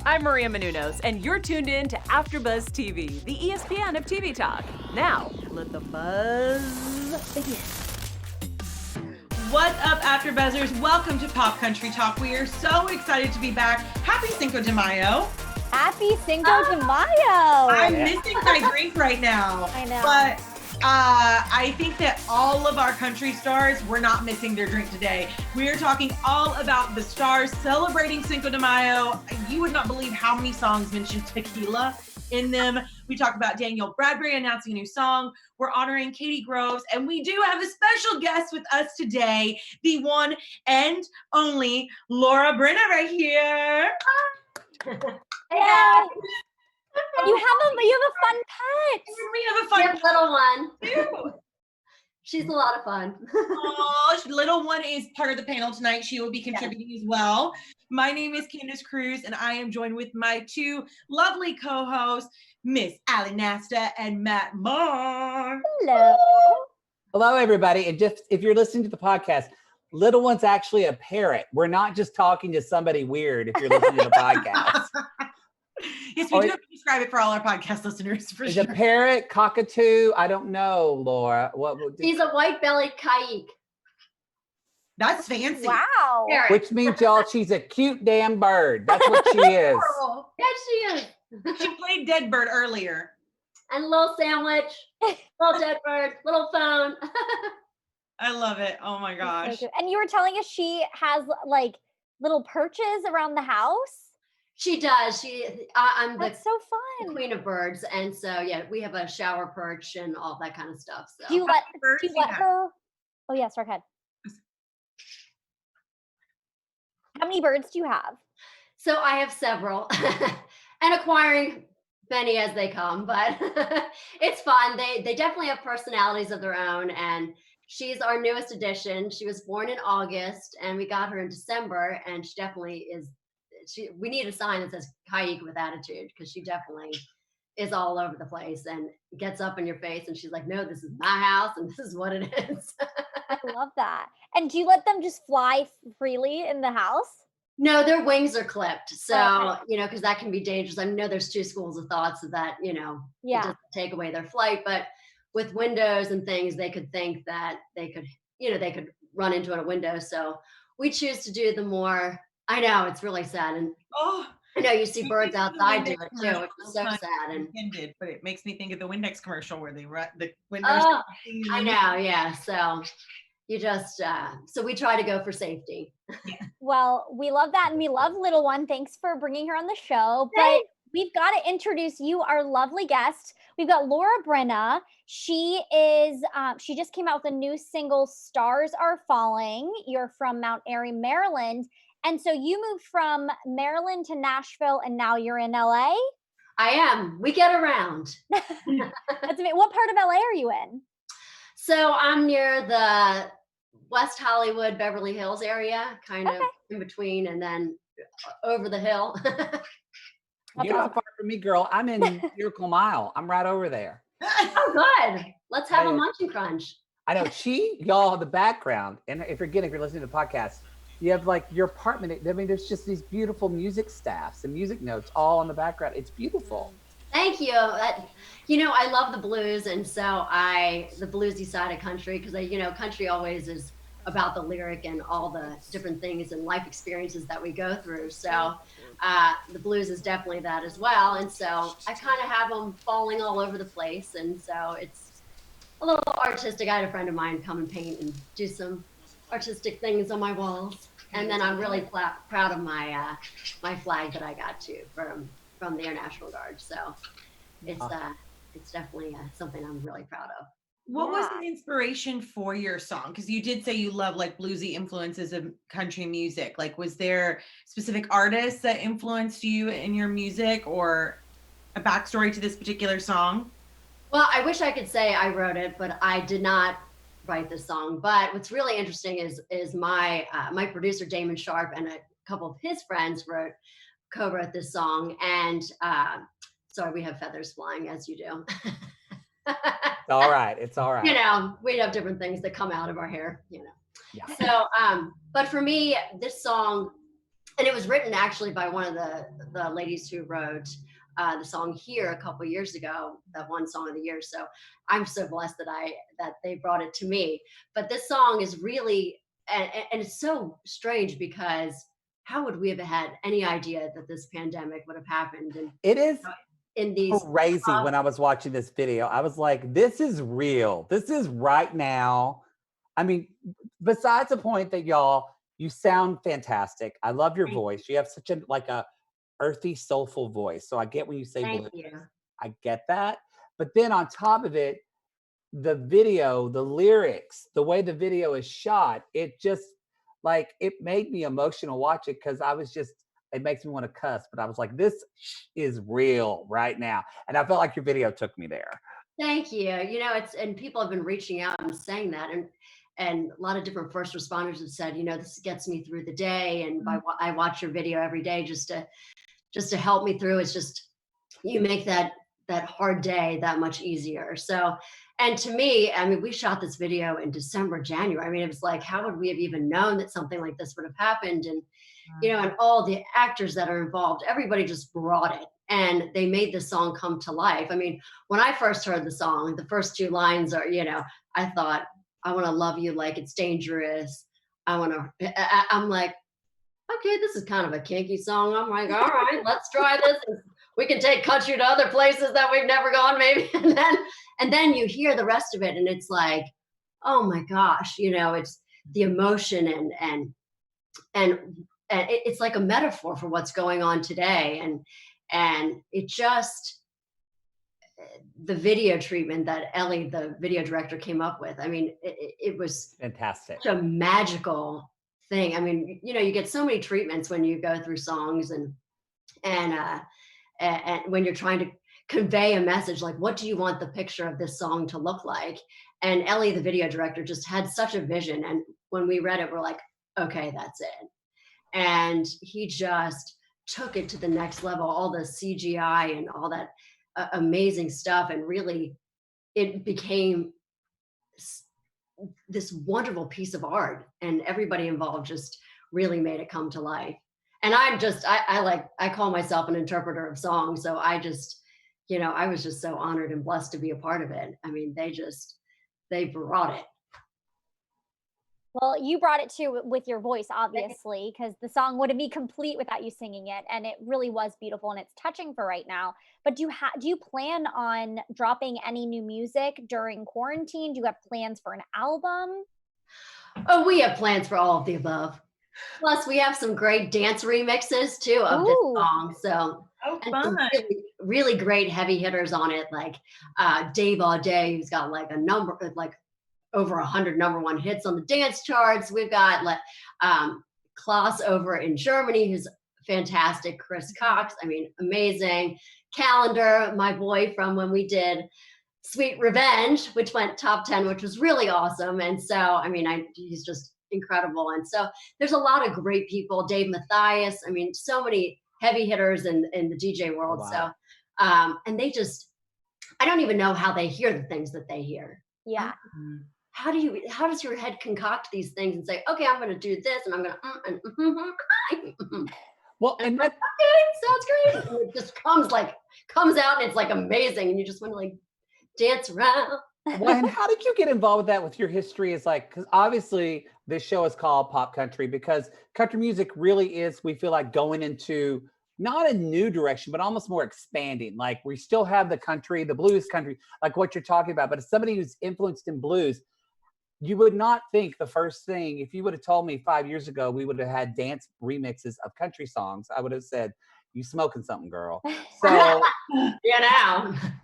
I'm Maria Menounos, and you're tuned in to AfterBuzz TV, the ESPN of TV talk. Now, let the buzz begin. What's up, AfterBuzzers? Welcome to Pop Country Talk. We are so excited to be back. Happy Cinco de Mayo. Happy Cinco de Mayo. I'm missing my drink right now. I know. But I think that all of our country stars were not missing their drink today. We are talking all about the stars celebrating Cinco de Mayo. You would not believe how many songs mention tequila in them. We talk about Danielle Bradbery announcing a new song. We're honoring Cady Groves, and we do have a special guest with us today, the one and only Brenna right here. Hey. You have a fun pet. We have a fun little one. too. She's a lot of fun. Oh, little one is part of the panel tonight. She will be contributing as well. My name is Candice Cruz, and I am joined with my two lovely co-hosts, Miss Nasta and Matt Marr. Hello. Hello, everybody. And just if you're listening to the podcast, little one's actually a parrot. We're not just talking to somebody weird if you're listening to the podcast. Yes, we do have to describe it for all our podcast listeners. For Is sure. a parrot, cockatoo? I don't know, Laura. She's a white-bellied kike. That's fancy. Wow. Parrot. Which means, y'all, she's a cute damn bird. That's what she is. Yes, she is. She played Dead Bird earlier. And a little sandwich, little dead bird, little phone. I love it. Oh my gosh. So and you were telling us she has like little perches around the house. She does. I'm the That's so fun. queen of birds, and so yeah, we have a shower perch and all that kind of stuff. So Do you let her? Oh yeah, sorry, go ahead. How many birds do you have? So I have several, and acquiring many as they come, but it's fun. They definitely have personalities of their own, and she's our newest addition. She was born in August, and we got her in December, and she definitely is. We need a sign that says "Kayik with attitude" because she definitely is all over the place and gets up in your face, and she's like, "No, this is my house, and this is what it is." I love that. And do you let them just fly freely in the house? No, their wings are clipped. So, Okay. because that can be dangerous. I know there's two schools of thoughts of that, it doesn't take away their flight, but with windows and things, they could think that they could run into a window. So we choose to do the more, I know it's really sad. And I know you see birds outside do it too, which is so sad. And but it makes me think of the Windex commercial where they run the windows. oh, I know. Yeah. So you just, so we try to go for safety. Well, we love that, and we love little one. Thanks for bringing her on the show. But we've got to introduce you, our lovely guest. We've got Brenna. She is, she just came out with a new single, "Stars Are Falling." You're from Mount Airy, Maryland. And so you moved from Maryland to Nashville, and now you're in LA? I am. We get around. That's amazing. What part of LA are you in? So I'm near the West Hollywood, Beverly Hills area, kind of in between, and then over the hill. You're not far from me, girl. I'm in Miracle Mile. I'm right over there. Oh, good. Let's have a munch and crunch. I know. Y'all, the background, and if you're listening to the podcast, you have like your apartment. I mean, there's just these beautiful music staffs and music notes all in the background. It's beautiful. Thank you. I love the blues, and so the bluesy side of country, because country always is about the lyric and all the different things and life experiences that we go through. So the blues is definitely that as well. And so I kind of have them falling all over the place, and so it's a little artistic. I had a friend of mine come and paint and do some artistic things on my walls, and then I'm really proud of my my flag that I got from the Air National Guard. So it's definitely something I'm really proud of. What was the inspiration for your song? Because you did say you love like bluesy influences of country music. Like, was there specific artists that influenced you in your music, or a backstory to this particular song? Well, I wish I could say I wrote it, but I did not write this song. But what's really interesting is my my producer Damon Sharp and a couple of his friends co-wrote this song. And sorry, we have feathers flying, as you do. It's all right. It's all right. We have different things that come out of our hair, Yeah. So, but for me, this song, And it was written actually by one of the ladies who wrote the song Here a couple years ago, that one song of the year. So I'm so blessed that they brought it to me. But this song is really, and it's so strange because how would we have had any idea that this pandemic would have happened? And It is in these crazy. When I was watching this video, I was like, this is real. This is right now. I mean, besides the point that y'all, you sound fantastic. I love your voice. You have such a earthy, soulful voice. So I get when you say Thank blues. you. I get that. But then on top of it, the video, the lyrics, the way the video is shot, it just it made me emotional watch it because it makes me want to cuss. But I was like, this is real right now. And I felt like your video took me there. Thank you. And people have been reaching out and saying that. And a lot of different first responders have said, this gets me through the day. And I watch your video every day just to help me through. It's just, you make that hard day that much easier. So, and to me, I mean, we shot this video in December, January. I mean, it was like, how would we have even known that something like this would have happened? And, and all the actors that are involved, everybody just brought it. And they made the song come to life. I mean, when I first heard the song, the first two lines are, I thought, I want to love you like it's dangerous. I'm like, okay, this is kind of a kinky song. I'm like, all right, let's try this. We can take country to other places that we've never gone, maybe. And then you hear the rest of it, and it's like, oh my gosh, it's the emotion and it's like a metaphor for what's going on today. And it just, the video treatment that Ellie, the video director, came up with. I mean, it was fantastic. Such a magical thing. I mean, you get so many treatments when you go through songs and when you're trying to convey a message, like, what do you want the picture of this song to look like? And Ellie, the video director, just had such a vision. And when we read it, we're like, okay, that's it. And he just took it to the next level, all the CGI and all that amazing stuff. And really, it became this wonderful piece of art, and everybody involved just really made it come to life. And I call myself an interpreter of songs. So I just, I was just so honored and blessed to be a part of it. I mean, they brought it. Well, you brought it too with your voice, obviously, because the song wouldn't be complete without you singing it. And it really was beautiful, and it's touching for right now. But do you plan on dropping any new music during quarantine? Do you have plans for an album? Oh, we have plans for all of the above. Plus, we have some great dance remixes too of this song. So, fun. Really, really great heavy hitters on it, like Dave Auday, who's got over 100 #1 hits on the dance charts. We've got Klaus over in Germany, who's fantastic. Chris Cox, I mean, amazing. Calendar, my boy from when we did Sweet Revenge, which went top 10, which was really awesome. And so, I mean, he's just incredible. And so there's a lot of great people. Dave Mathias, I mean, so many heavy hitters in the DJ world. Wow. So, and they just, I don't even know how they hear the things that they hear. Yeah. How does your head concoct these things and say, okay, I'm going to do this, and I'm going to, well, and that, okay, sounds great. And it just comes out, and it's like amazing. And you just want to dance around. well, and how did you get involved with that with your history? Is because obviously this show is called Pop Country because country music really is, we feel like, going into not a new direction, but almost more expanding. Like, we still have the country, the blues country, like what you're talking about. But as somebody who's influenced in blues, you would not think the first thing, if you would have told me 5 years ago we would have had dance remixes of country songs, I would have said, you smoking something, girl. So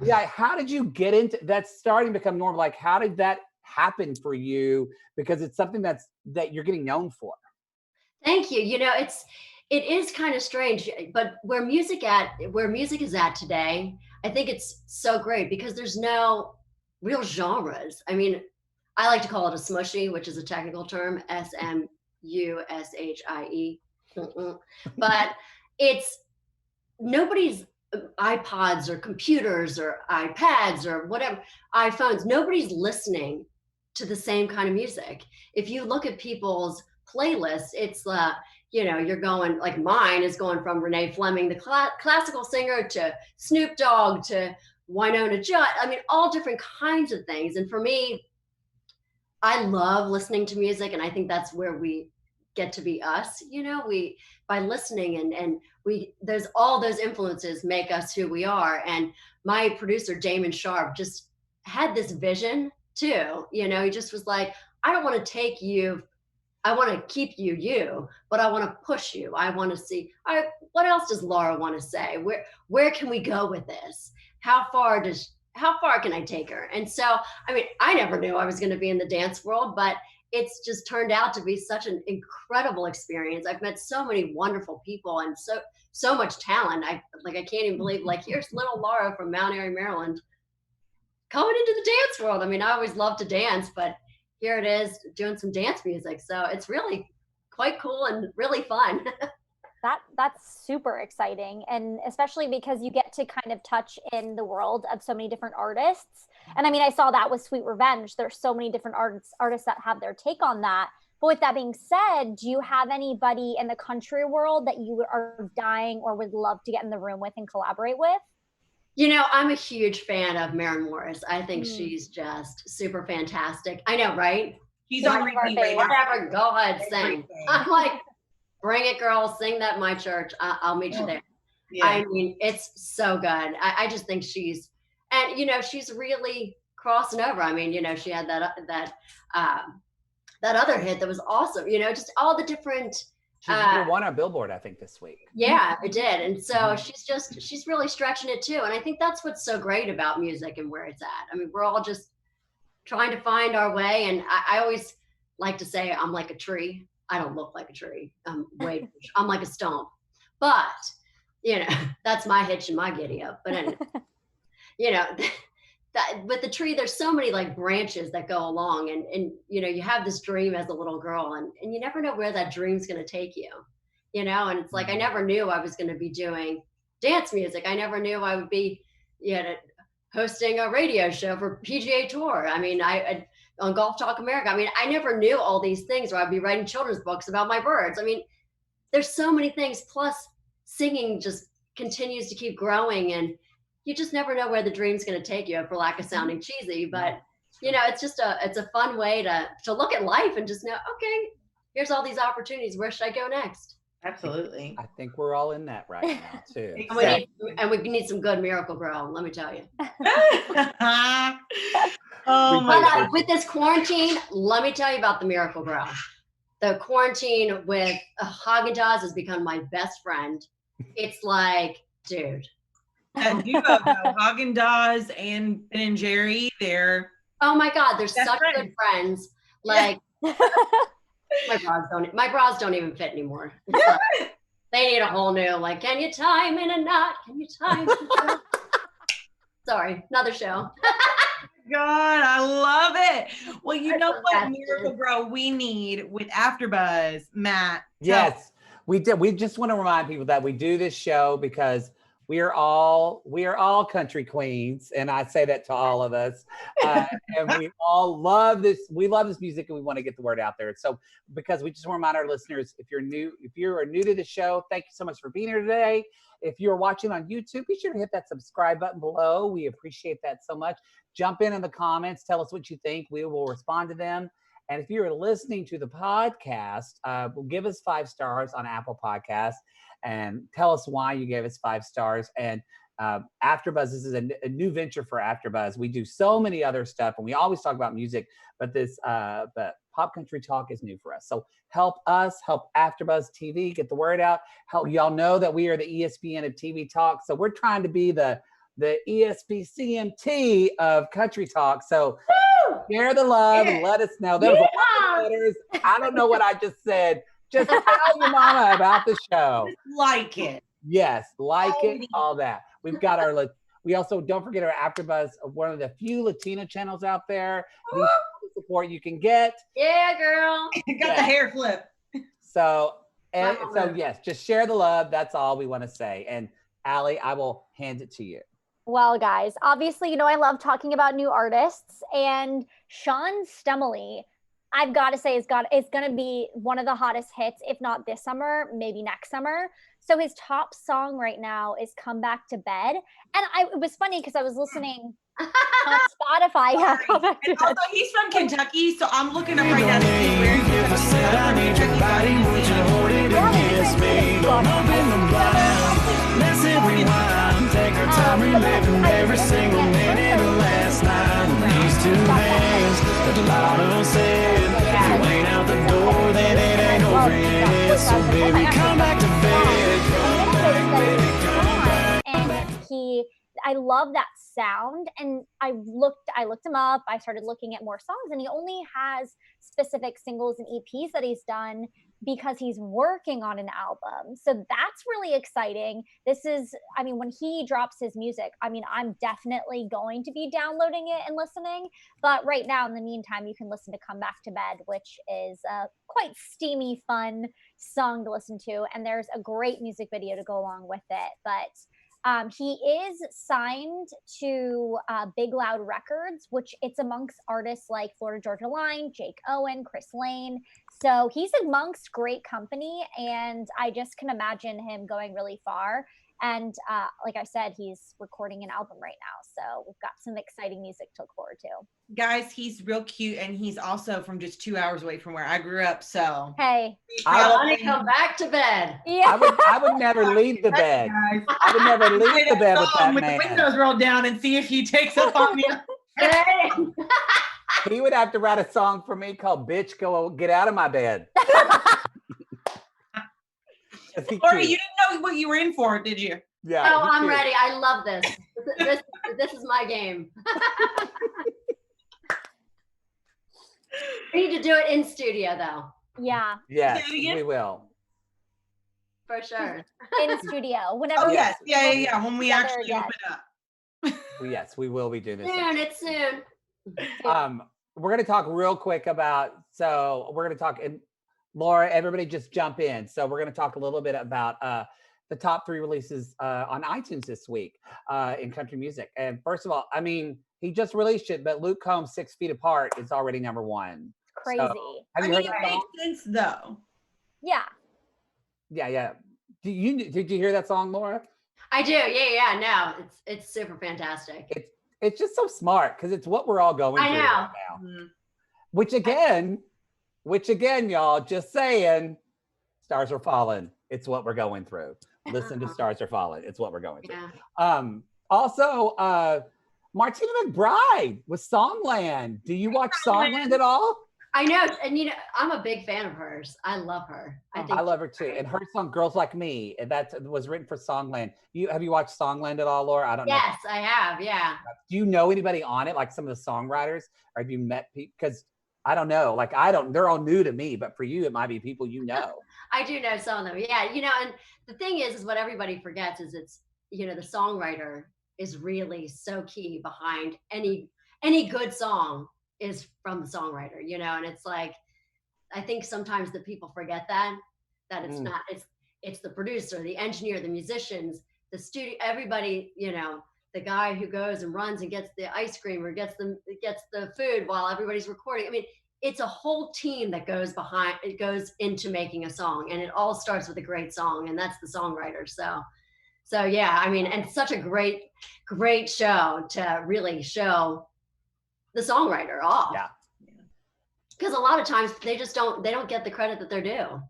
yeah, how did you get into that's starting to become normal? Like, how did that happen for you? Because it's something that you're getting known for. Thank you. It is kind of strange, but where music is at today, I think it's so great because there's no real genres. I mean, I like to call it a smushy, which is a technical term, SMUSHIE. But it's nobody's iPods or computers or iPads or whatever, iPhones, nobody's listening to the same kind of music. If you look at people's playlists, it's you know, you're going, like mine is going from Renee Fleming, the classical singer, to Snoop Dogg, to Winona Judd. I mean, all different kinds of things. And for me, I love listening to music, and I think that's where we get to be us, you know, we, by listening, and we, there's all those influences make us who we are. And my producer, Damon Sharp, just had this vision too, you know, he just was like, I don't want to take you, I want to keep you, but I want to push you. I want to see, what else does Laura want to say? Where can we go with this? How far can I take her? And so, I mean, I never knew I was going to be in the dance world, but it's just turned out to be such an incredible experience. I've met so many wonderful people and so much talent. I can't even believe, like, here's little Laura from Mount Airy, Maryland, coming into the dance world. I mean, I always loved to dance, but here it is doing some dance music. So it's really quite cool and really fun. That's super exciting, and especially because you get to kind of touch in the world of so many different artists. And I mean, I saw that with Sweet Revenge. There's so many different artists that have their take on that. But with that being said, do you have anybody in the country world that you are dying or would love to get in the room with and collaborate with? You know, I'm a huge fan of Maren Morris. I think she's just super fantastic. I know, right? She's on repeat right now. Whatever, go ahead, sing. I'm like, bring it, girl. Sing that in my church. I'll meet you there. Yeah. I mean, it's so good. I just think she's, and you know, she's really crossing over. I mean, you know, she had that other hit that was awesome. You know, just all the different. She won our Billboard, I think, this week. Yeah, it did. And so she's really stretching it too. And I think that's what's so great about music and where it's at. I mean, we're all just trying to find our way. And I always like to say I'm like a tree. I don't look like a tree. I'm like a stump. But, you know, that's my hitch and my giddy up. But anyway, you know, that with the tree, there's so many like branches that go along, and you know, you have this dream as a little girl, and you never know where that dream's going to take you, you know. And it's like, I never knew I was going to be doing dance music. I never knew I would be, you know, hosting a radio show for PGA Tour. I mean, I on Golf Talk America. I mean, I never knew all these things, or I'd be writing children's books about my birds. I mean, there's so many things. Plus, singing just continues to keep growing, and you just never know where the dream's going to take you, for lack of sounding cheesy. But you know, it's just it's a fun way to look at life and just know, okay, here's all these opportunities. Where should I go next? Absolutely. I think we're all in that right now too. And we need some good Miracle Grow, let me tell you. But with this quarantine, let me tell you about the Miracle Grow. The quarantine with Haagen-Dazs has become my best friend. It's like, dude. That duo, Haagen-Dazs and Ben and Jerry, they're, oh my God, they're such good friends. Like, my bras don't even fit anymore. Like, they need a whole new, like, can you tie them in a knot? Can you tie them in a knot? Sorry, another show. God, I love it. Well, you know what Miracle Grow we need with AfterBuzz, Matt? Yes, we did. We just want to remind people that we do this show because we are all country queens, and I say that to all of us. And we all love this. We love this music, and we want to get the word out there. So, because we just want to remind our listeners, if you are new to the show, thank you so much for being here today. If you're watching on YouTube, be sure to hit that subscribe button below. We appreciate that so much. Jump in the comments. Tell us what you think. We will respond to them. And if you're listening to the podcast, give us 5 stars on Apple Podcasts and tell us why you gave us 5 stars. And AfterBuzz, this is a new venture for AfterBuzz. We do so many other stuff, and we always talk about music, but but Pop Country Talk is new for us. So help us, help AfterBuzz TV get the word out. Help y'all know that we are the ESPN of TV talk. So we're trying to be the ESPCMT of country talk. So share the love and let us know. There was a lot of letters. I don't know what I just said. Just tell your mama about the show. Just like it. Yes, like it, all that. We've got we also, don't forget our AfterBuzz, one of the few Latino channels out there. The support you can get. Yeah, girl. Got the hair flip. So yes, just share the love. That's all we want to say. And Allie, I will hand it to you. Well, guys, obviously, you know, I love talking about new artists, and Sean Stemley I've got to say it's going to be one of the hottest hits, if not this summer, maybe next summer. So his top song right now is Come Back to Bed. And it was funny because I was listening on Spotify. Yeah, Come Back to And Bed. also, he's from Kentucky, so I'm looking up right now to see where he's If I said I need your body, would you hold it against me? Don't up in the blind. Let's hit rewind. Take our time reliving every single minute of last night. These two hands, the gelato said, if you ain't out the door, then it ain't over yet. So baby, come back to bed. Come back, baby, come back. And I love that sound. And I looked him up. I started looking at more songs, and he only has specific singles and EPs that he's done because he's working on an album. So that's really exciting. This is, I mean, when he drops his music, I mean, I'm definitely going to be downloading it and listening. But right now, in the meantime, you can listen to Come Back to Bed, which is a quite steamy, fun song to listen to. And there's a great music video to go along with it. But he is signed to Big Loud Records, which it's amongst artists like Florida Georgia Line, Jake Owen, Chris Lane. So he's amongst great company, and I just can imagine him going really far. And like I said, he's recording an album right now. So we've got some exciting music to look forward to. Guys, he's real cute, and he's also from just 2 hours away from where I grew up. So Hey, I want to come back to bed. yeah. I would never leave the bed. guys, I would never leave the bed with that with man. the windows rolled down and see if he takes up on me. Hey. He would have to write a song for me called "Bitch, Go Get Out of My Bed." Lori, you didn't know what you were in for, did you? Yeah. Oh, he I'm cute. ready. I love this. This is my game. We need to do it in studio though, Yeah, Yes, Say it again? we will. for sure. in studio. Whenever Oh, we yes. get Yeah. When we together actually again. open up. Yes, we will be doing this. Soon, it's soon. We're going to talk real quick about, so we're going to talk, and Laura, everybody just jump in. So we're going to talk a little bit about the top 3 releases on iTunes this week in country music. And first of all, I mean, he just released it, but Luke Combs' 6 Feet Apart is already number 1. Crazy. So, have I you mean, heard it that song? makes sense though. Yeah. Yeah. Did you hear that song, Laura? I do. Yeah. No, it's super fantastic. It's just so smart because it's what we're all going I through know. right now. Which again, y'all, just saying, stars are falling. It's what we're going through. Listen to Stars Are Falling. It's what we're going through. Yeah. Also, Martina McBride with Songland. Do you watch Songland at all? I know, and I'm a big fan of hers. I love her. I love her too. And her song "Girls Like Me" that was written for Songland. Have you watched Songland at all, Laura? I don't know. Yes, I have. Yeah. Do you know anybody on it, like some of the songwriters? Or have you met people? Because I don't know. Like they're all new to me, but for you, it might be people you know. I do know some of them. Yeah. And the thing is what everybody forgets is it's, the songwriter is really so key behind any good song is from the songwriter, and it's like, I think sometimes that people forget that it's not, it's the producer, the engineer, the musicians, the studio, everybody, the guy who goes and runs and gets the ice cream or gets the food while everybody's recording. I mean, it's a whole team that goes into making a song, and it all starts with a great song, and that's the songwriter. So yeah, I mean, and such a great show to really show the songwriter off. Yeah. Because a lot of times they don't get the credit that they're due.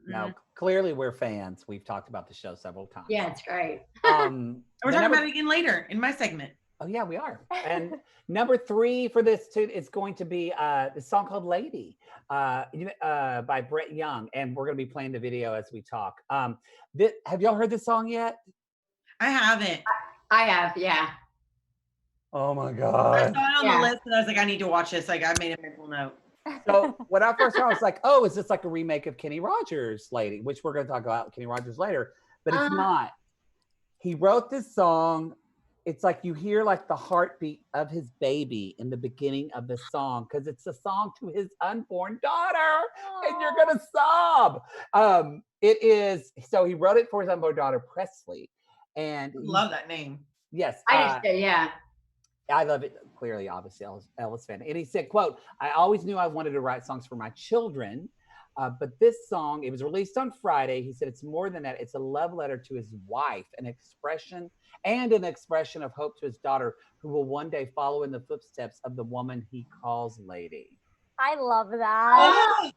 No, clearly we're fans. We've talked about the show several times. Yeah, it's great. We're talking about it again later in my segment. Oh yeah, we are. And number 3 for this too is going to be the song called "Lady" by Brett Young, and we're going to be playing the video as we talk. Have y'all heard this song yet? I haven't. I have, yeah. Oh my I God! saw it on the list, and I was like, I need to watch this. Like, I made a mental note. So when I first saw it, I was like, oh, is this like a remake of Kenny Rogers' "Lady," which we're going to talk about Kenny Rogers later, but it's not. He wrote this song. It's like you hear like the heartbeat of his baby in the beginning of the song because it's a song to his unborn daughter, and you're gonna sob. It is. So he wrote it for his unborn daughter, Presley, and Love that name. yes, I just did, yeah. I love it. Clearly, obviously, Elvis fan. And he said, quote, I always knew I wanted to write songs for my children. But this song, it was released on Friday. He said it's more than that. It's a love letter to his wife, an expression of hope to his daughter, who will one day follow in the footsteps of the woman he calls Lady. I love that.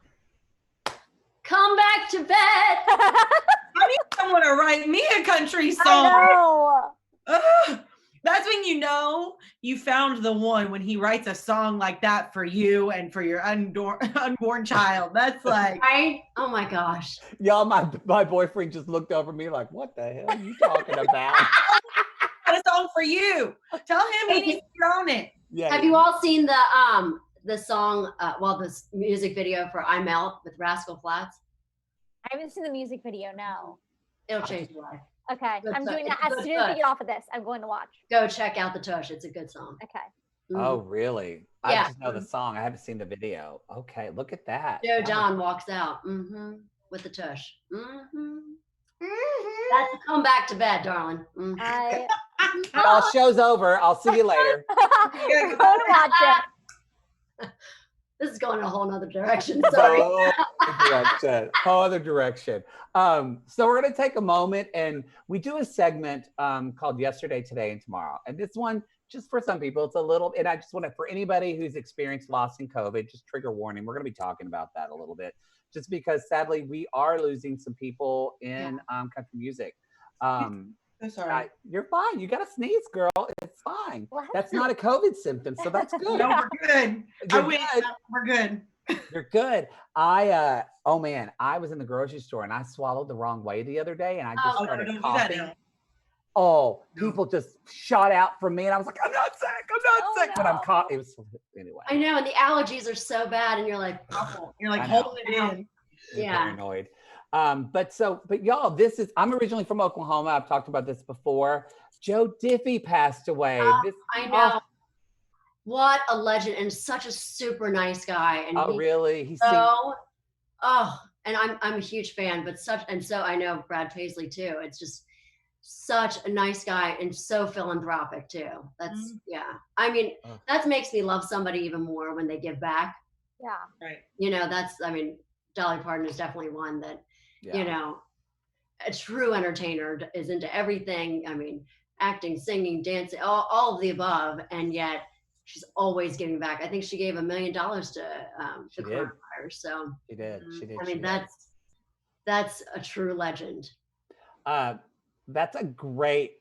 Come back to bed. I need someone to write me a country song. I know. Ugh. That's when you know you found the one, when he writes a song like that for you and for your unborn child. That's like, Right? Oh my gosh. Y'all, my boyfriend just looked over me like, what the hell are you talking about? got a song for you. Tell him he needs to get on it. Yeah. Have you all seen the song, this music video for I Melt with Rascal Flatts? I haven't seen the music video, no. It'll change your life. Okay, Good I'm tush. doing that. It's a As good soon as we tush. get off of this, I'm going to watch. Go check out the Tush. It's a good song. Okay. Oh, really? I Yeah. just know the song. I haven't seen the video. Okay, look at that. Joe That Don walks out with the Tush. That's a come back to bed, darling. I Y'all, show's over. I'll see you later. I'm going to watch it. This is going in a whole nother direction. Sorry. Whole other direction. So we're going to take a moment and we do a segment called Yesterday, Today, and Tomorrow. And this one, just for some people, it's a little, and I just want to, for anybody who's experienced loss in COVID, just trigger warning, we're going to be talking about that a little bit, just because sadly we are losing some people in country music. I'm sorry. You're fine. You got to sneeze, girl. It's fine. What? That's not a COVID symptom, so that's good. No, we're good. You're I win. good. We're good. You're good. Oh man, I was in the grocery store and I swallowed the wrong way the other day and I just started don't do that coughing. now. Oh, No. people just shot out from me and I was like, I'm not sick. I'm not Oh, sick. But I'm no. caught. It was anyway. I know, and the allergies are so bad, and you're like, Awful. You're like I know. holding it in. Yeah. Paranoid. But y'all, I'm originally from Oklahoma. I've talked about this before. Joe Diffie passed away. I know. What a legend, and such a super nice guy. And Oh, he- really? He's and I'm a huge fan, but so I know Brad Paisley too. It's just such a nice guy and so philanthropic too. That's I mean, Ugh. that makes me love somebody even more when they give back. Yeah. Right. You know, Dolly Parton is definitely one that, you know, a true entertainer, is into everything. I mean, acting, singing, dancing, all of the above, and yet she's always giving back. I think she gave $1 million to the coronavirus. So She did. I mean, that's a true legend. That's a great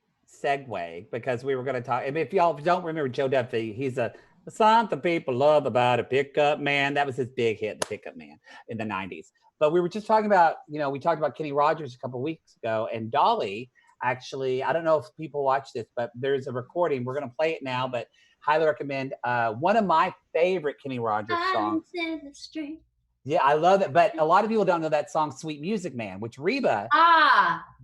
segue because we were going to talk. I mean, if y'all don't remember Joe Diffie, he's a something people love about a pickup man. That was his big hit, the Pickup Man, in the 90s. But we were just talking about, we talked about Kenny Rogers a couple of weeks ago, and Dolly actually, I don't know if people watch this, but there's a recording. We're going to play it now, but highly recommend one of my favorite Kenny Rogers songs. In the street. Yeah, I love it. But a lot of people don't know that song, Sweet Music Man, which Reba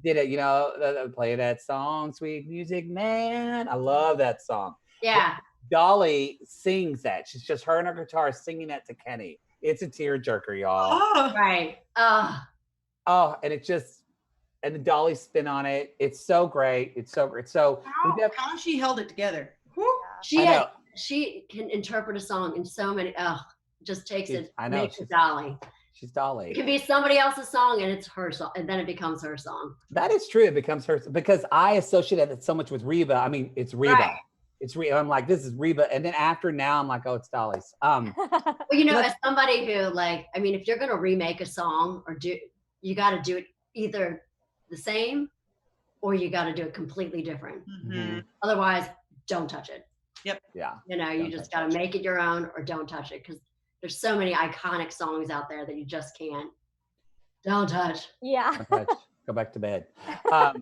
did it, play that song, Sweet Music Man. I love that song. Yeah. Dolly sings that. She's just her and her guitar singing that to Kenny. It's a tearjerker, y'all. Oh, Right. Oh, and and the Dolly spin on it. It's so great. It's so great. So how she held it together. Whew. She can interpret a song in so many. Just takes it. I know. Makes it Dolly. She's Dolly. It can be somebody else's song, and it's her song, and then it becomes her song. That is true. It becomes her because I associate it so much with Reba. I mean, it's Reba. Right. It's Reba. I'm like, this is Reba, and then after now, I'm like, oh, it's Dolly's. Well, as somebody who if you're gonna remake a song you got to do it either the same, or you got to do it completely different. Mm-hmm. Otherwise, don't touch it. Yep. Yeah. You just got to make it your own, or don't touch it, because there's so many iconic songs out there that you just can't. Don't touch. Yeah. Don't touch. Go back to bed. Dude,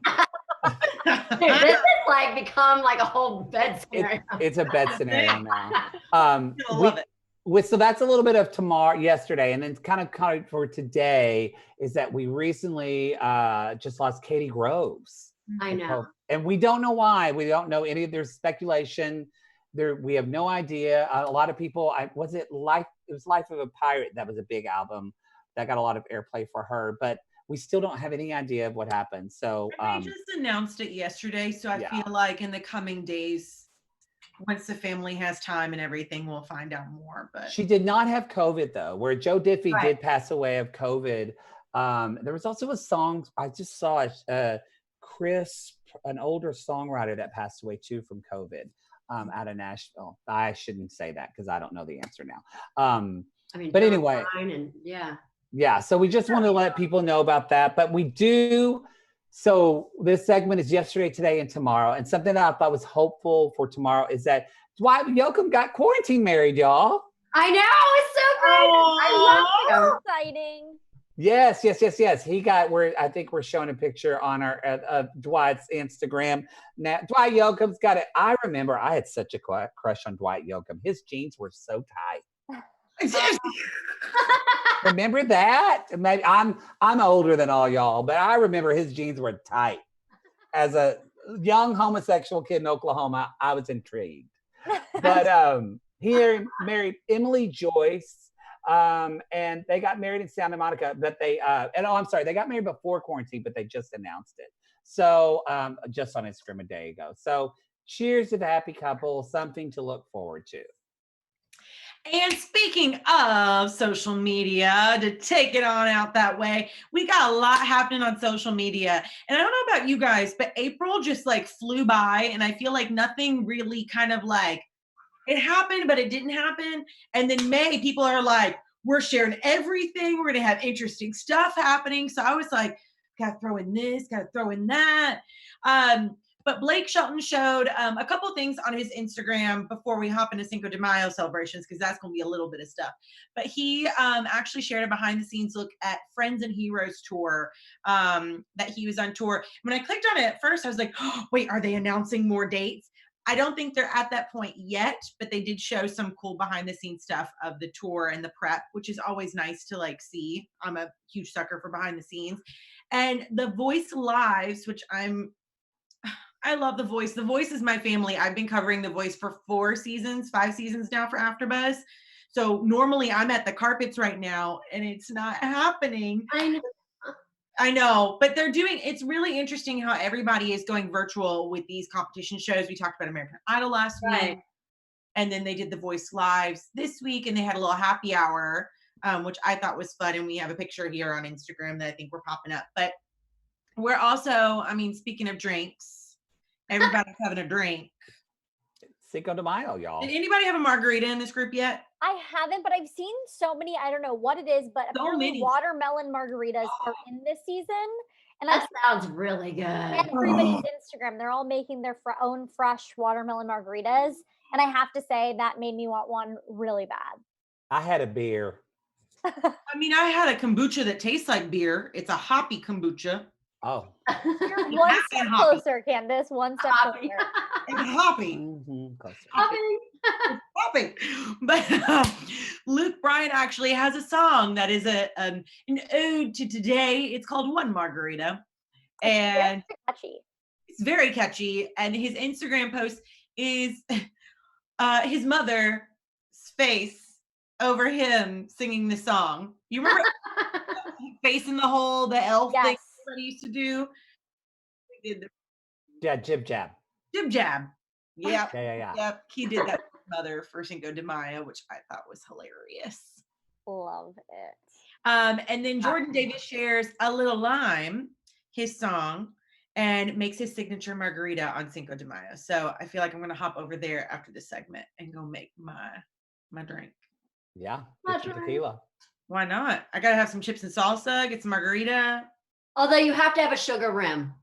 this has become like a whole bed scenario. It's a bed scenario now. I love it. So that's a little bit of yesterday, and then kind of for today is that we recently just lost Cady Groves. I know. And we don't know why. We don't know any of their speculation. We have no idea. A lot of people, was it Life? It was Life of a Pirate. That was a big album that got a lot of airplay for her, but we still don't have any idea of what happened. So they just announced it yesterday, so I feel like in the coming days, once the family has time and everything, we'll find out more. But She did not have COVID though, where Joe Diffie Right. did pass away of COVID. There was also a song I just saw, Chris, an older songwriter that passed away too from COVID, out of Nashville. I shouldn't say that because I don't know the answer now. I mean, But John anyway. Bryan and Yeah, so we just want to let people know about that. But we do, so this segment is yesterday, today, and tomorrow. And something that I thought was hopeful for tomorrow is that Dwight Yoakam got quarantine married, y'all. I know, it's so great. I love him. Exciting. Yes. He got, I think we're showing a picture on our Dwight's Instagram. Now, Dwight Yoakam's got it. I remember I had such a crush on Dwight Yoakam. His jeans were so tight. Remember that? Maybe I'm older than all y'all, but I remember his jeans were tight. As a young homosexual kid in Oklahoma, I was intrigued. But he married Emily Joyce, and they got married in Santa Monica. But they they got married before quarantine, but they just announced it. So just on Instagram a day ago. So cheers to the happy couple, something to look forward to. And speaking of social media, to take it on out that way, we got a lot happening on social media. And I don't know about you guys, but April just like flew by, and I feel like nothing really kind of like, it happened, but it didn't happen. And then May, people are like, we're sharing everything. We're going to have interesting stuff happening. So I was like, got to throw in this, got to throw in that. But Blake Shelton showed a couple things on his Instagram before we hop into Cinco de Mayo celebrations, because that's going to be a little bit of stuff. But he actually shared a behind the scenes look at Friends and Heroes tour, that he was on tour. When I clicked on it at first, I was like, oh, wait, are they announcing more dates? I don't think they're at that point yet, but they did show some cool behind the scenes stuff of the tour and the prep, which is always nice to like see. I'm a huge sucker for behind the scenes. And the Voice Lives, which I love The Voice. The Voice is my family. I've been covering The Voice for 5 seasons now for AfterBuzz. So normally I'm at the carpets right now, and it's not happening. I know, but it's really interesting how everybody is going virtual with these competition shows. We talked about American Idol last week, and then they did The Voice Lives this week, and they had a little happy hour, which I thought was fun. And we have a picture here on Instagram that I think we're popping up. But we're also, speaking of drinks, everybody's having a drink. Cinco de Mayo, y'all. Did anybody have a margarita in this group yet? I haven't, but I've seen so many. I don't know what it is, but apparently watermelon margaritas are in this season. And that sounds really good. Everybody's Instagram, they're all making their own fresh watermelon margaritas. And I have to say that made me want one really bad. I had a beer. I had a kombucha that tastes like beer. It's a hoppy kombucha. Oh. You're one step closer, Candice. One step closer. It's hoppy. Mm-hmm. Hoppy. But Luke Bryan actually has a song that is an ode to today. It's called One Margarita. And it's very catchy. And his Instagram post is his mother's face over him singing the song. You remember facing the hole, the elf thing that he used to do? We did Jib jab. Jib jab. Yep. Yeah. Yep. He did that with his mother for Cinco de Mayo, which I thought was hilarious. Love it. And then Jordan Davis shares A Little Lime, his song, and makes his signature margarita on Cinco de Mayo. So I feel like I'm going to hop over there after this segment and go make my drink. Yeah. Get some tequila. Why not? I got to have some chips and salsa, get some margarita. Although you have to have a sugar rim.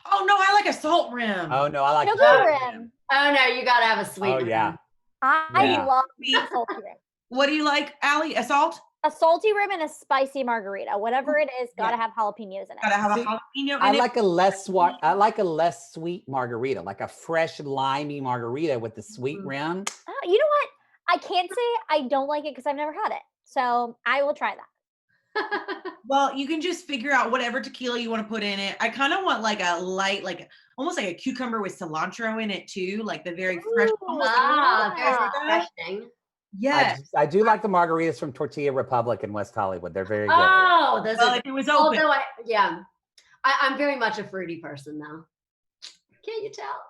Oh, no, I like a salt rim. Oh, no, I like sugar rim. Oh, no, you got to have a sweet rim. Yeah. I love a salty rim. What do you like, Allie? A salt? A salty rim and a spicy margarita. Whatever it is, gotta have jalapenos in it. Gotta have a jalapeno in it. I like a less sweet margarita, like a fresh limey margarita with the sweet rim. Oh, you know what? I can't say I don't like it because I've never had it. So I will try that. Well, you can just figure out whatever tequila you want to put in it. I kind of want like a light, like almost like a cucumber with cilantro in it too, like the very fresh. Very refreshing. Yes. I do like the margaritas from Tortilla Republic in West Hollywood. They're very good. Oh, those are, if it was open. Although I'm very much a fruity person though. Can't you tell?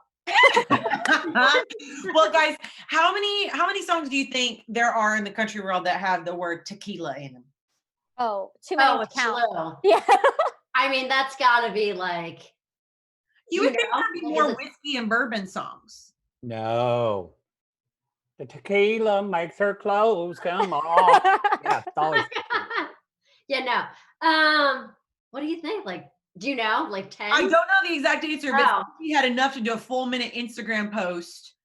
Well, guys, how many songs do you think there are in the country world that have the word tequila in them? Oh, too many to it's count. slow. Yeah. I mean, that's got to be like. You would think know, there'd be like, more is it- whiskey and bourbon songs. No. The tequila makes her clothes come off. Yeah, it's always Yeah, no. What do you think? Like, do you know? Like 10? I don't know the exact answer, but Oh. he had enough to do a full minute Instagram post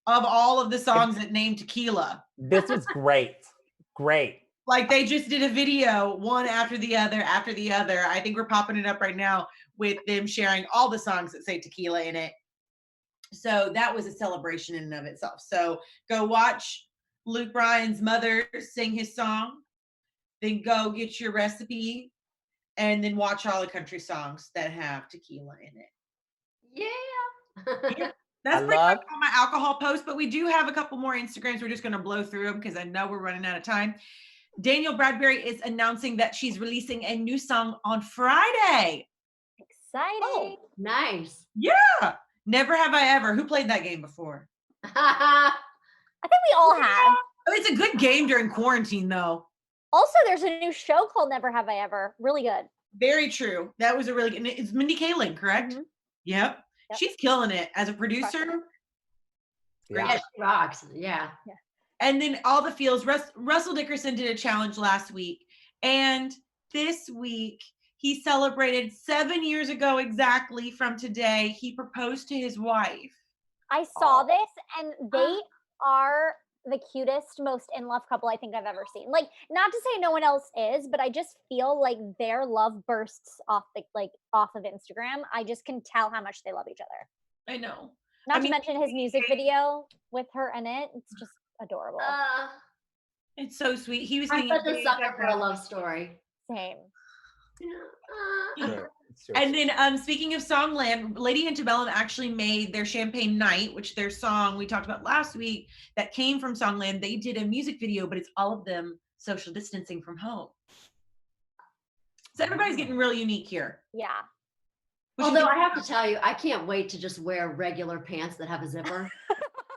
of all of the songs that name tequila. This was great. Great. Like they just did a video, one after the other, after the other. I think we're popping it up right now with them sharing all the songs that say tequila in it. So that was a celebration in and of itself. So go watch Luke Bryan's mother sing his song, then go get your recipe, and then watch all the country songs that have tequila in it. Yeah. That's I pretty love- much all my alcohol posts, but we do have a couple more Instagrams. We're just going to blow through them because I know we're running out of time. Danielle Bradbery is announcing that she's releasing a new song on Friday. Exciting. Oh. Nice. Yeah. Never Have I Ever. Who played that game before? I think we all have. Oh, it's a good game during quarantine, though. Also, there's a new show called Never Have I Ever. Really good. Very true. That was a really good. It's Mindy Kaling, correct? Mhm. Yep. She's killing it as a producer. Yeah, she rocks. Yeah. And then all the feels. Russell Dickerson did a challenge last week. And this week, he celebrated 7 years ago exactly from today. He proposed to his wife. I saw this, and they are the cutest, most in love couple I think I've ever seen. Like, not to say no one else is, but I just feel like their love bursts off of Instagram. I just can tell how much they love each other. I know. Not to mention his music video with her in it. It's just adorable. It's so sweet. He was I'm thinking such a sucker for a love story. Same. And then speaking of Songland, Lady Antebellum actually made their Champagne Night, which their song we talked about last week that came from Songland. They did a music video, but it's all of them social distancing from home. So everybody's getting real unique here. Yeah. Although I have to tell you, I can't wait to just wear regular pants that have a zipper.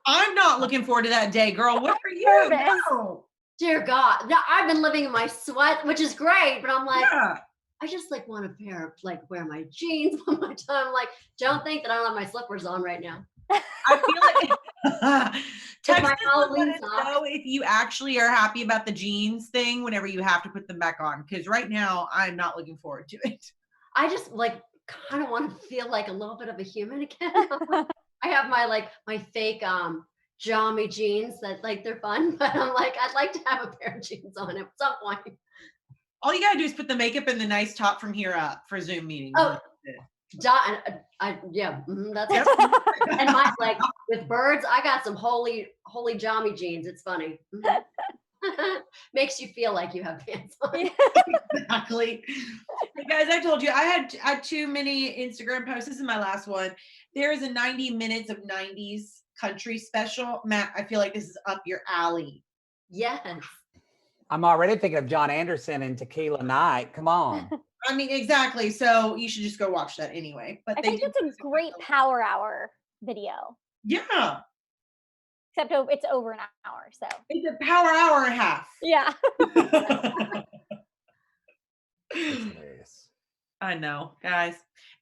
I'm not looking forward to that day, girl. What are you? Nervous. No. Dear God. Now, I've been living in my sweat, which is great, but I'm like, Yeah. I just like want to wear my jeans one more time. Like, don't think that I don't have my slippers on right now. I feel like text my us and let us know if you actually are happy about the jeans thing whenever you have to put them back on. Because right now I'm not looking forward to it. I just kind of want to feel like a little bit of a human again. I have my fake jammy jeans that they're fun, but I'm like, I'd like to have a pair of jeans on at some point. All you gotta do is put the makeup and the nice top from here up for Zoom meetings. Oh, that's Yep. and my with birds. I got some holy jammy jeans. It's funny. Makes you feel like you have pants on. Exactly. Hey guys, I told you I had too many Instagram posts. This is my last one. There is a 90 minutes of 90s country special. Matt, I feel like this is up your alley. Yes. I'm already thinking of John Anderson and Tequila Night. Come on. I mean, exactly. So you should just go watch that anyway. But I think it's a great power hour video. Yeah. Except it's over an hour, so. It's a power hour and a half. Yeah. I know, guys.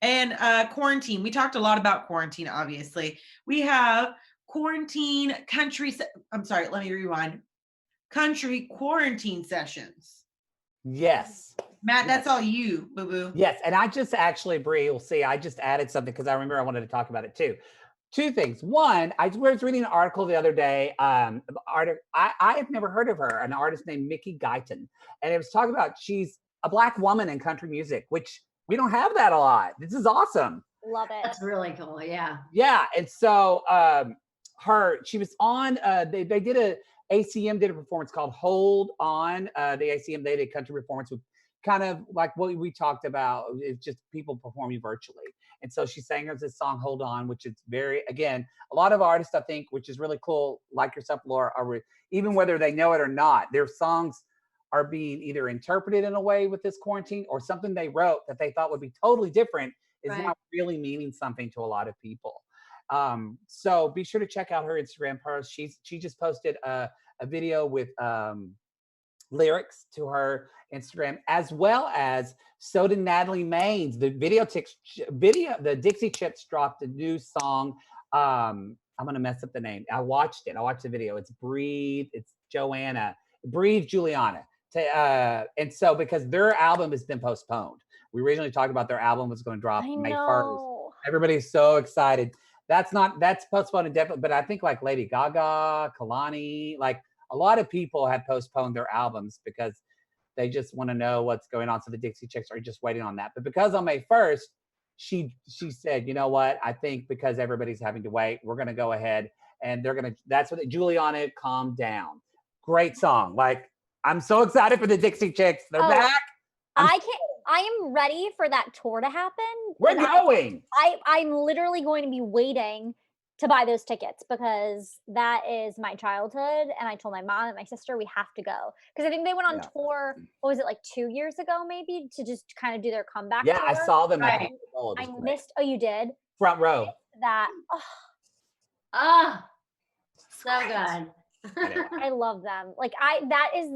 And quarantine. We talked a lot about quarantine, obviously. We have quarantine country. I'm sorry, let me rewind. Country quarantine sessions. Yes. Matt, that's all you, boo-boo. Yes. And I just actually, Bree, will see, I just added something because I remember I wanted to talk about it too. Two things. One, I was reading an article the other day. I have never heard of her, an artist named Mickey Guyton. And it was talking about she's a Black woman in country music, which we don't have that a lot. This is awesome. Love it. That's really cool. Yeah. Yeah. And so she was on, they did ACM did a performance called Hold On. The ACM, they did a country performance with kind of like what we talked about. It's just people performing virtually. And so she sang us this song, Hold On, which is very, again, a lot of artists, I think, which is really cool, like yourself, Laura, even whether they know it or not, their songs are being either interpreted in a way with this quarantine or something they wrote that they thought would be totally different is now really meaning something to a lot of people. So be sure to check out her Instagram post. She just posted a video with lyrics to her Instagram, as well as so did Natalie Maines. The the Dixie Chicks dropped a new song. I'm gonna mess up the name. I watched the video. It's Breathe. It's Joanna. Breathe Juliana. And so because their album has been postponed. We originally talked about their album was going to drop May 1st. Everybody's so excited. That's postponed indefinitely, but I think like Lady Gaga, Kalani, like a lot of people have postponed their albums because they just want to know what's going on. So the Dixie Chicks are just waiting on that. But because on May 1st, she said, you know what? I think because everybody's having to wait, we're going to go ahead and that's what Juliana, Calm Down. Great song. Like, I'm so excited for the Dixie Chicks. They're back. I am ready for that tour to happen. We're going. I'm literally going to be waiting to buy those tickets because that is my childhood. And I told my mom and my sister we have to go because I think they went on tour. What was it, like 2 years ago, maybe, to just kind of do their comeback. Yeah, tour. I saw them. Right. I missed. Oh, you did? Front row. That. So good. I love them. Like that is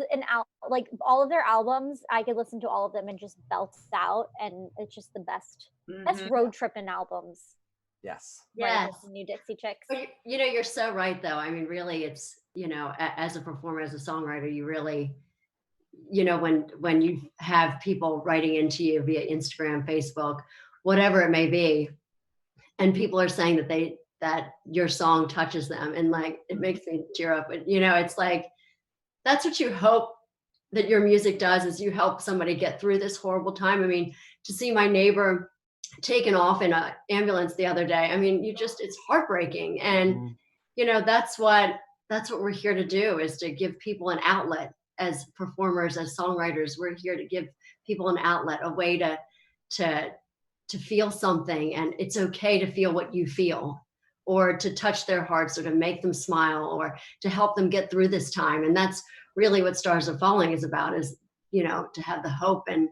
like all of their albums. I could listen to all of them and just belt out, and it's just the best road tripping albums. Yes. Yes. New Dixie Chicks. But you're so right though. I mean, really, it's as a performer, as a songwriter, you really, when you have people writing into you via Instagram, Facebook, whatever it may be, and people are saying that your song touches them and like it makes me tear up. And it's like that's what you hope that your music does, is you help somebody get through this horrible time. I mean, to see my neighbor taken off in an ambulance the other day, I mean, it's heartbreaking. And that's what we're here to do, is to give people an outlet. As performers, as songwriters, we're here to give people an outlet, a way to feel something, and it's okay to feel what you feel, or to touch their hearts, or to make them smile, or to help them get through this time. And that's really what Stars Are Falling is about, is, to have the hope and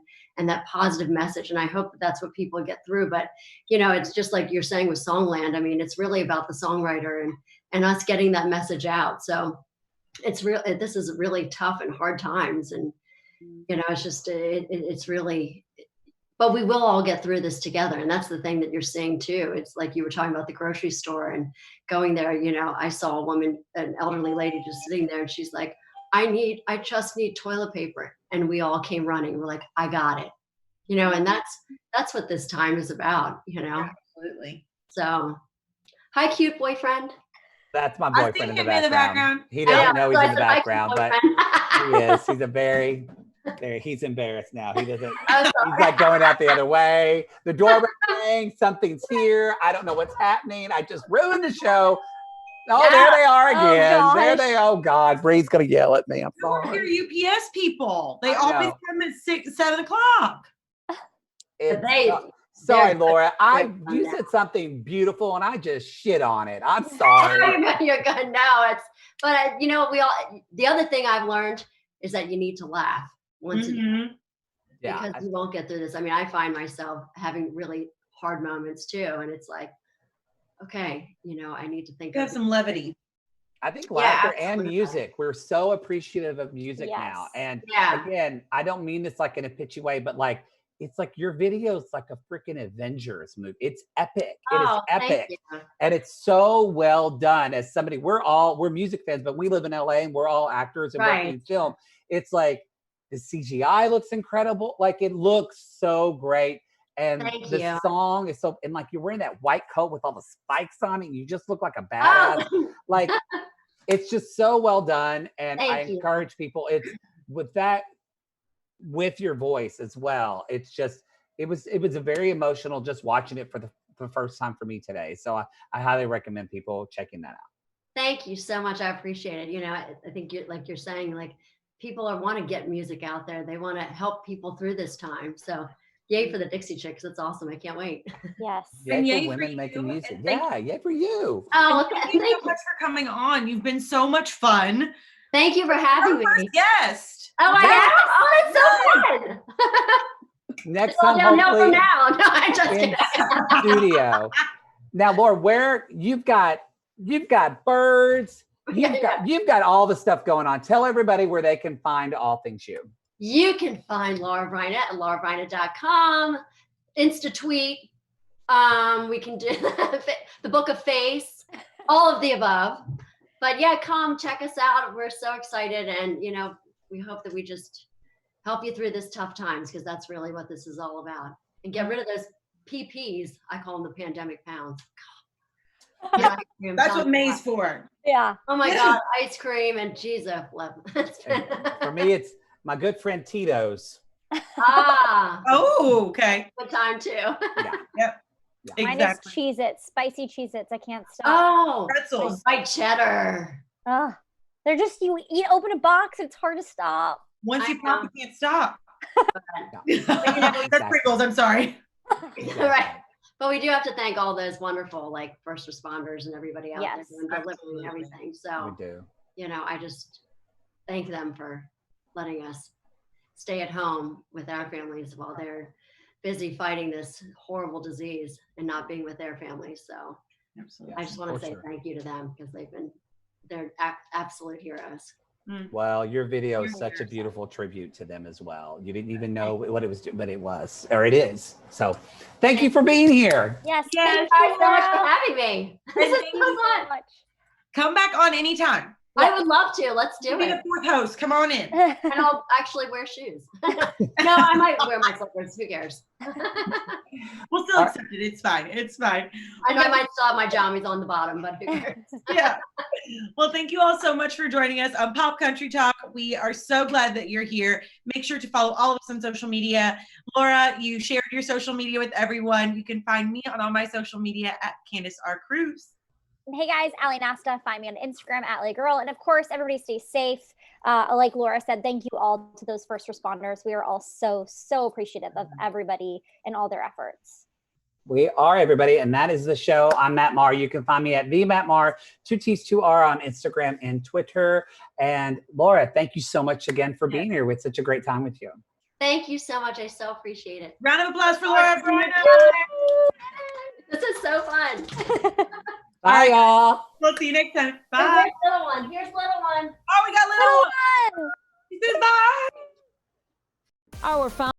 that positive message. And I hope that's what people get through. But, it's just like you're saying with Songland. I mean, it's really about the songwriter and us getting that message out. So this is really tough and hard times. And, it's just, it's really, but we will all get through this together. And that's the thing that you're saying too. It's like you were talking about the grocery store and going there. I saw a woman, an elderly lady, just sitting there, and she's like, I just need toilet paper. And we all came running. We're like, I got it. And that's what this time is about, Absolutely. So, hi, cute boyfriend. That's my boyfriend in the background. He I doesn't know he's in the hi, background, but he is. He's embarrassed now. He doesn't. He's like going out the other way. The doorbell rang. Something's here. I don't know what's happening. I just ruined the show. Oh, there they are again. There they are. Oh God, Bree's gonna yell at me. I'm sorry. They're UPS people. They always come at 6, 7 o'clock. Sorry, Laura. You said something beautiful, and I just shit on it. I'm sorry. You're good. No, but the other thing I've learned is that you need to laugh once because you won't get through this. I mean, I find myself having really hard moments too, and it's like, okay, I need to think. Have some levity. I think laughter and music. We're so appreciative of music now, and again, I don't mean this like in a pitchy way, but like. It's like your video is like a freaking Avengers movie. It's epic. It is epic. And it's so well done. As somebody, we're music fans, but we live in LA and we're all actors and working in film. It's like the CGI looks incredible. Like it looks so great. And the song is so, and like you're wearing that white coat with all the spikes on it. And you just look like a badass. Like it's just so well done. And I encourage people, it's with your voice as well. It's just, it was a very emotional just watching it for the first time for me today. So I highly recommend people checking that out. Thank you so much. I appreciate it. I think you're saying, like, people want to get music out there. They want to help people through this time. So yay for the Dixie Chicks. That's awesome. I can't wait. Yes. Yay for women making music. Yeah, yay for you. Oh, thank you so much for coming on. You've been so much fun. Thank you for having me. Yes. Oh my God! Oh, that's so fun. Next time, hopefully, from now. No, I'm just in studio. Now, Laura, where you've got birds, you've got all the stuff going on. Tell everybody where they can find all things you. You can find Laura Bryna at laurabryna.com, Insta tweet. We can do the Book of Face, all of the above. But yeah, come check us out. We're so excited, and we hope that we just help you through this tough times, because that's really what this is all about. And get rid of those PPs. I call them the pandemic pounds. Yeah, that's what May's for. Yeah. Oh my God, ice cream and Jesus. For me, it's my good friend Tito's. Oh, okay. Good time too. Yeah. Yep. Yeah. Mine is Cheez-Its, spicy Cheez-Its. I can't stop. Oh, pretzels. white cheddar. They're just, open a box, it's hard to stop. Once you pop, you can't stop. Yeah. That's Pringles. I'm sorry. Right. But we do have to thank all those wonderful first responders and everybody out Yes. there doing delivery and everything. So We do. I just thank them for letting us stay at home with our families while they're busy fighting this horrible disease and not being with their families. So Absolutely. I just want to say thank you to them, because they're absolute heroes. Well, your video is such a beautiful tribute to them as well. You didn't even know what it was, but it was, or it is. So thank you for being here. Yes. Thank you so much for having me. This is so fun. Come back on anytime. I would love to. Let's do Be it. the fourth host. Come on in. And I'll actually wear shoes. No, I might wear my slippers. Who cares? We'll still accept it. It's fine. It's fine. I know I might still have my jammies on the bottom, but who cares? Yeah. Well, thank you all so much for joining us on Pop Country Talk. We are so glad that you're here. Make sure to follow all of us on social media. Laura, you shared your social media with everyone. You can find me on all my social media at Candice R. Cruz. Hey guys, Ali Nasta. Find me on Instagram at @LaGirl. And of course, everybody stay safe. Like Laura said, thank you all to those first responders. We are all so, so appreciative of everybody and all their efforts. We are, everybody, and that is the show. I'm Matt Marr. You can find me at the Matt Marr, 2 T's 2 R on Instagram and Twitter. And Laura, thank you so much again for being here. We had such a great time with you. Thank you so much. I so appreciate it. Round of applause for Laura. This is so fun. Bye, y'all. We'll see you next time. Oh, Bye. here's little one. Here's little one. Oh, we got little one. He says bye. Our